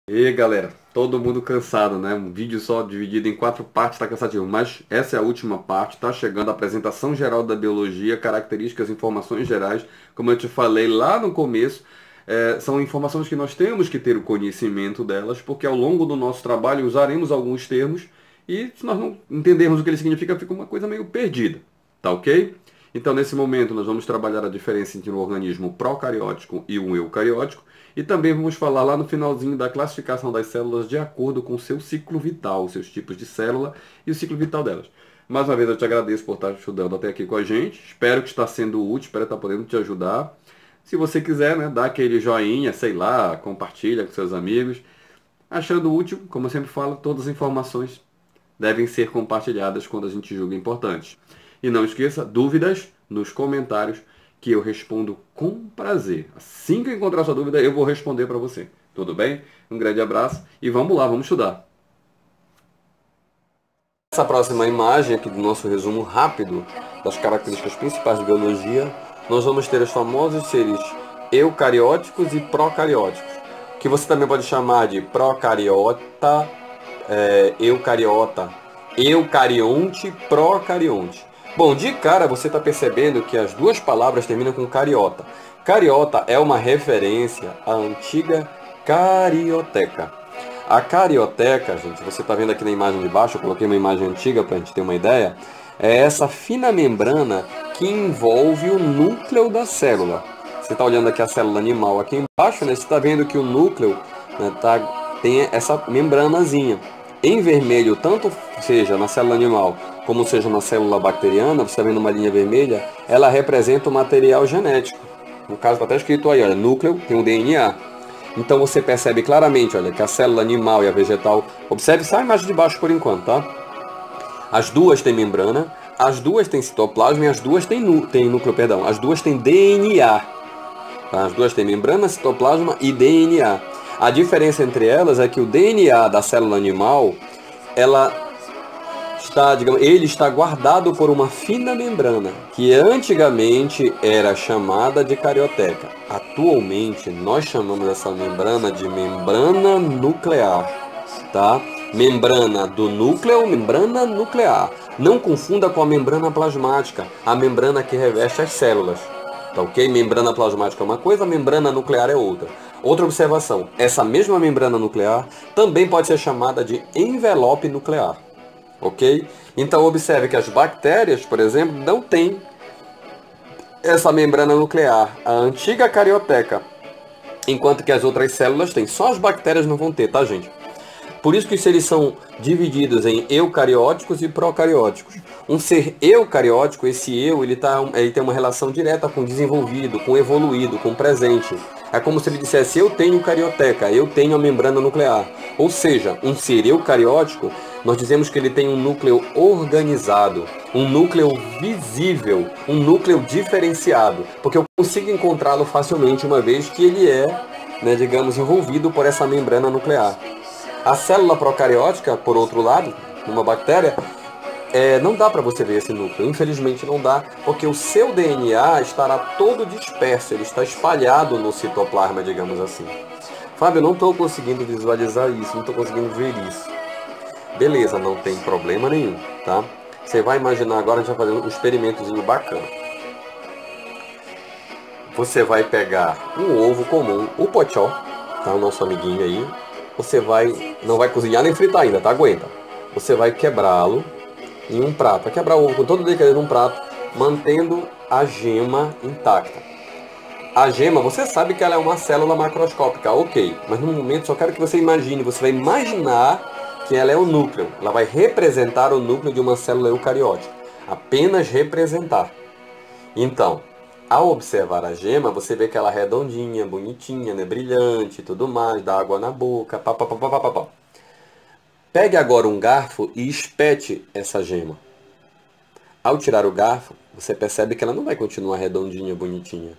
E aí, galera, todo mundo cansado, né? Um vídeo só dividido em 4 partes tá cansativo, mas essa é a última parte, tá chegando a apresentação geral da biologia, características, informações gerais. Como eu te falei lá no começo, são informações que nós temos que ter o conhecimento delas, porque ao longo do nosso trabalho usaremos alguns termos e se nós não entendermos o que ele significa, fica uma coisa meio perdida, tá ok? Então, nesse momento, nós vamos trabalhar a diferença entre um organismo procariótico e um eucariótico. E também vamos falar lá no finalzinho da classificação das células de acordo com o seu ciclo vital, os seus tipos de célula e o ciclo vital delas. Mais uma vez eu te agradeço por estar estudando até aqui com a gente. Espero que está sendo útil, espero estar podendo te ajudar. Se você quiser, né, dá aquele joinha, sei lá, compartilha com seus amigos. Achando útil, como eu sempre falo, todas as informações devem ser compartilhadas quando a gente julga importantes. E não esqueça, dúvidas nos comentários que eu respondo com prazer. Assim que eu encontrar sua dúvida, eu vou responder para você. Tudo bem? Um grande abraço e vamos lá, vamos estudar. Essa próxima imagem aqui do nosso resumo rápido das características principais de biologia, nós vamos ter os famosos seres eucarióticos e procarióticos, que você também pode chamar de procariota, eucariota, eucarionte, procarionte. Bom, de cara você está percebendo que as duas palavras terminam com cariota. Cariota é uma referência à antiga carioteca. A carioteca, gente, você está vendo aqui na imagem de baixo, eu coloquei uma imagem antiga para a gente ter uma ideia, é essa fina membrana que envolve o núcleo da célula. Você está olhando aqui a célula animal aqui embaixo, né? Você está vendo que o núcleo, né, tem essa membranazinha. Em vermelho, tanto seja na célula animal como seja na célula bacteriana, você está vendo uma linha vermelha, ela representa o material genético. No caso está até escrito aí, olha, núcleo tem o DNA. Então você percebe claramente, olha, que a célula animal e a vegetal, observe só a imagem de baixo por enquanto, tá? As duas têm membrana, as duas têm citoplasma e as duas têm núcleo, perdão, as duas têm DNA. Tá? As duas têm membrana, citoplasma e DNA. A diferença entre elas é que o DNA da célula animal, ele está guardado por uma fina membrana, que antigamente era chamada de carioteca. Atualmente, nós chamamos essa membrana de membrana nuclear, tá? Membrana do núcleo, membrana nuclear. Não confunda com a membrana plasmática, a membrana que reveste as células. Tá ok? Membrana plasmática é uma coisa, membrana nuclear é outra. Outra observação, essa mesma membrana nuclear também pode ser chamada de envelope nuclear. Ok? Então observe que as bactérias, por exemplo, não têm essa membrana nuclear, a antiga carioteca, enquanto que as outras células têm. Só as bactérias não vão ter, tá, gente? Por isso que os seres são divididos em eucarióticos e procarióticos. Um ser eucariótico, esse eu, ele tem uma relação direta com o desenvolvido, com o evoluído, com o presente. É como se ele dissesse, eu tenho carioteca, eu tenho a membrana nuclear. Ou seja, um ser eucariótico, nós dizemos que ele tem um núcleo organizado, um núcleo visível, um núcleo diferenciado, porque eu consigo encontrá-lo facilmente uma vez que ele é, né, digamos, envolvido por essa membrana nuclear. A célula procariótica, por outro lado, numa bactéria, não dá para você ver esse núcleo. Infelizmente não dá, porque o seu DNA estará todo disperso, ele está espalhado no citoplasma, digamos assim. Fábio, eu não estou conseguindo visualizar isso, não estou conseguindo ver isso. Beleza, não tem problema nenhum, tá? Você vai imaginar agora, a gente vai fazer um experimentozinho bacana. Você vai pegar um ovo comum, o pochó, tá? O nosso amiguinho aí. Você não vai cozinhar nem fritar ainda, tá? Aguenta. Você vai quebrá-lo em um prato. Vai quebrar o ovo com todo o delicadeza num prato, mantendo a gema intacta. A gema, você sabe que ela é uma célula macroscópica, ok. Mas no momento só quero que você imagine, você vai imaginar que ela é o núcleo. Ela vai representar o núcleo de uma célula eucariótica. Apenas representar. Então, ao observar a gema, você vê que ela é redondinha, bonitinha, né, brilhante e tudo mais, dá água na boca, pá. Pegue agora um garfo e espete essa gema. Ao tirar o garfo, você percebe que ela não vai continuar redondinha, bonitinha.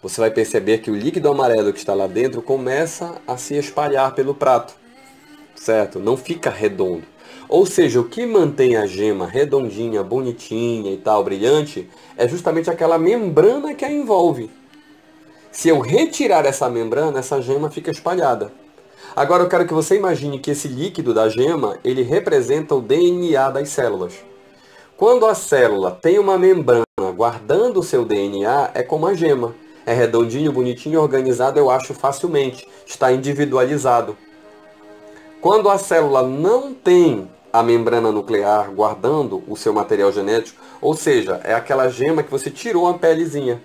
Você vai perceber que o líquido amarelo que está lá dentro começa a se espalhar pelo prato, certo? Não fica redondo. Ou seja, o que mantém a gema redondinha, bonitinha e tal, brilhante, é justamente aquela membrana que a envolve. Se eu retirar essa membrana, essa gema fica espalhada. Agora eu quero que você imagine que esse líquido da gema, ele representa o DNA das células. Quando a célula tem uma membrana guardando o seu DNA, é como a gema. É redondinho, bonitinho, organizado, eu acho facilmente. Está individualizado. Quando a célula não tem a membrana nuclear guardando o seu material genético, ou seja, é aquela gema que você tirou a pelezinha.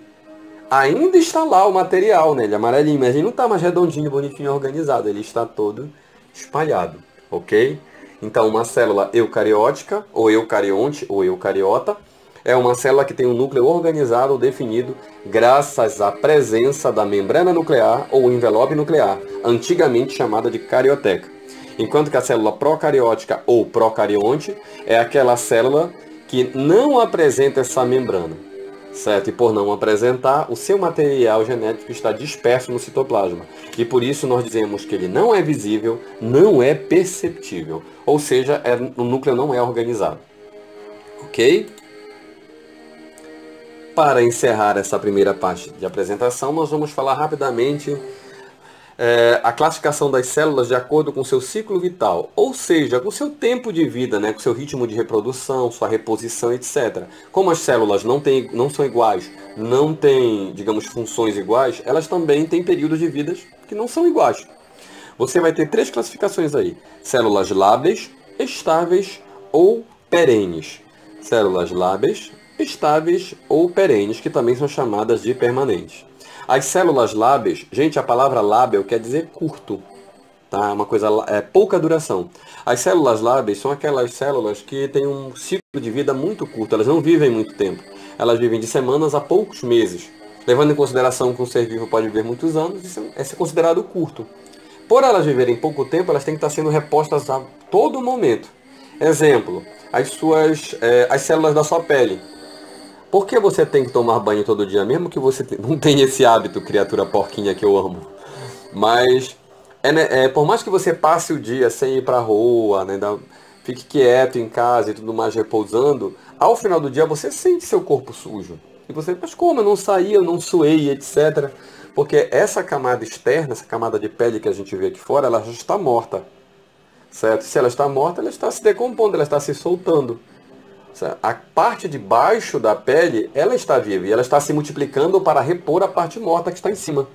Ainda está lá o material, né? Ele é amarelinho, mas ele não está mais redondinho, bonitinho, organizado. Ele está todo espalhado, ok? Então, uma célula eucariótica, ou eucarionte, ou eucariota, é uma célula que tem um núcleo organizado ou definido graças à presença da membrana nuclear ou envelope nuclear, antigamente chamada de carioteca. Enquanto que a célula procariótica ou procarionte é aquela célula que não apresenta essa membrana, certo? E por não apresentar, o seu material genético está disperso no citoplasma. E por isso nós dizemos que ele não é visível, não é perceptível. Ou seja, o núcleo não é organizado. Ok? Para encerrar essa primeira parte de apresentação, nós vamos falar rapidamente a classificação das células de acordo com seu ciclo vital, ou seja, com seu tempo de vida, né, com seu ritmo de reprodução, sua reposição, etc. Como as células não são iguais, não têm, digamos, funções iguais, elas também têm períodos de vida que não são iguais. Você vai ter 3 classificações aí: células lábeis, estáveis ou perenes. Células lábeis, estáveis ou perenes, que também são chamadas de permanentes. As células lábeis, gente, a palavra lábel quer dizer curto, tá? Uma coisa, pouca duração. As células lábeis são aquelas células que têm um ciclo de vida muito curto, elas não vivem muito tempo. Elas vivem de semanas a poucos meses. Levando em consideração que um ser vivo pode viver muitos anos, isso é considerado curto. Por elas viverem pouco tempo, elas têm que estar sendo repostas a todo momento. Exemplo, as células da sua pele. Por que você tem que tomar banho todo dia, mesmo que você não tenha esse hábito, criatura porquinha que eu amo? Mas, por mais que você passe o dia sem ir pra rua, né, fique quieto em casa e tudo mais, repousando, ao final do dia você sente seu corpo sujo. E você, mas como? Eu não saí, eu não suei, etc. Porque essa camada externa, essa camada de pele que a gente vê aqui fora, ela já está morta. Certo? Se ela está morta, ela está se decompondo, ela está se soltando. A parte de baixo da pele, ela está viva e ela está se multiplicando para repor a parte morta que está em cima.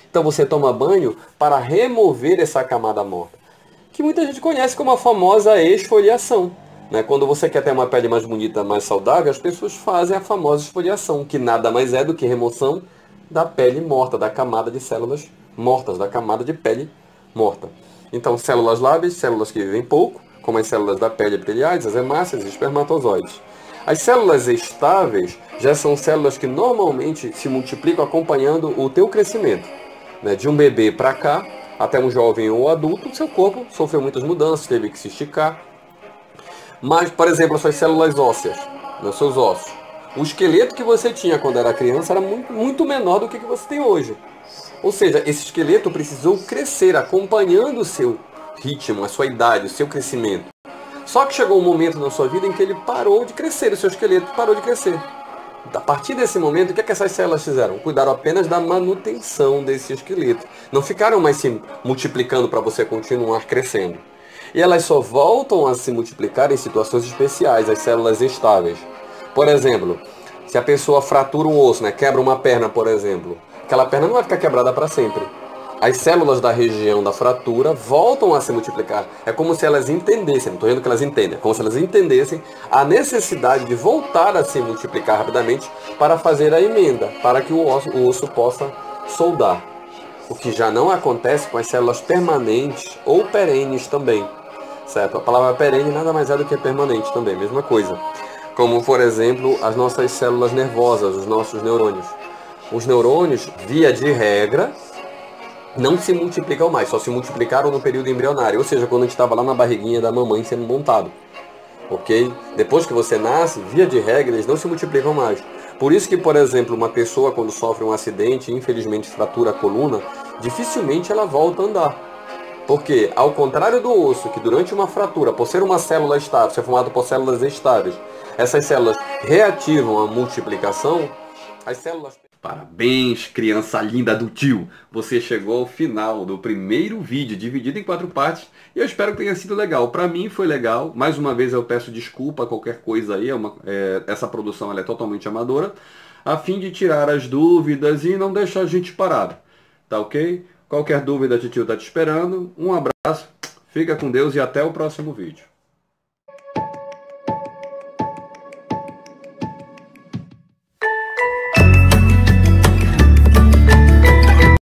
Então você toma banho para remover essa camada morta, que muita gente conhece como a famosa esfoliação. Né? Quando você quer ter uma pele mais bonita, mais saudável, as pessoas fazem a famosa esfoliação, que nada mais é do que remoção da pele morta, da camada de células mortas, da camada de pele morta. Então, células lábeis, células que vivem pouco, como as células da pele epiteliais, as hemácias e espermatozoides. As células estáveis já são células que normalmente se multiplicam acompanhando o teu crescimento. Né? De um bebê para cá, até um jovem ou adulto, o seu corpo sofreu muitas mudanças, teve que se esticar. Mas, por exemplo, as suas células ósseas, os seus ossos. O esqueleto que você tinha quando era criança era muito, muito menor do que você tem hoje. Ou seja, esse esqueleto precisou crescer acompanhando o seu ritmo, a sua idade, o seu crescimento. Só que chegou um momento na sua vida em que ele parou de crescer, o seu esqueleto parou de crescer. A partir desse momento, o que essas células fizeram? Cuidaram apenas da manutenção desse esqueleto. Não ficaram mais se multiplicando para você continuar crescendo. E elas só voltam a se multiplicar em situações especiais, as células estáveis. Por exemplo, se a pessoa fratura um osso, né, quebra uma perna, por exemplo, aquela perna não vai ficar quebrada para sempre. As células da região da fratura voltam a se multiplicar. É como se elas entendessem, não estou dizendo que elas entendem, é como se elas entendessem a necessidade de voltar a se multiplicar rapidamente para fazer a emenda, para que o osso possa soldar. O que já não acontece com as células permanentes ou perenes também. Certo? A palavra perene nada mais é do que permanente também, mesma coisa. Como, por exemplo, as nossas células nervosas, os nossos neurônios. Os neurônios, via de regra, não se multiplicam mais, só se multiplicaram no período embrionário, ou seja, quando a gente estava lá na barriguinha da mamãe sendo montado. Ok? Depois que você nasce, via de regra, eles não se multiplicam mais. Por isso que, por exemplo, uma pessoa quando sofre um acidente e infelizmente fratura a coluna, dificilmente ela volta a andar. Porque, ao contrário do osso, que durante uma fratura, por ser uma célula estável, ser formado por células estáveis, essas células reativam a multiplicação, as células Parabéns, criança linda do tio! Você chegou ao final do primeiro vídeo, dividido em 4 partes, e eu espero que tenha sido legal. Para mim foi legal. Mais uma vez eu peço desculpa a qualquer coisa aí, essa produção ela é totalmente amadora, a fim de tirar as dúvidas e não deixar a gente parado. Tá ok? Qualquer dúvida, a tio tá te esperando. Um abraço, fica com Deus e até o próximo vídeo.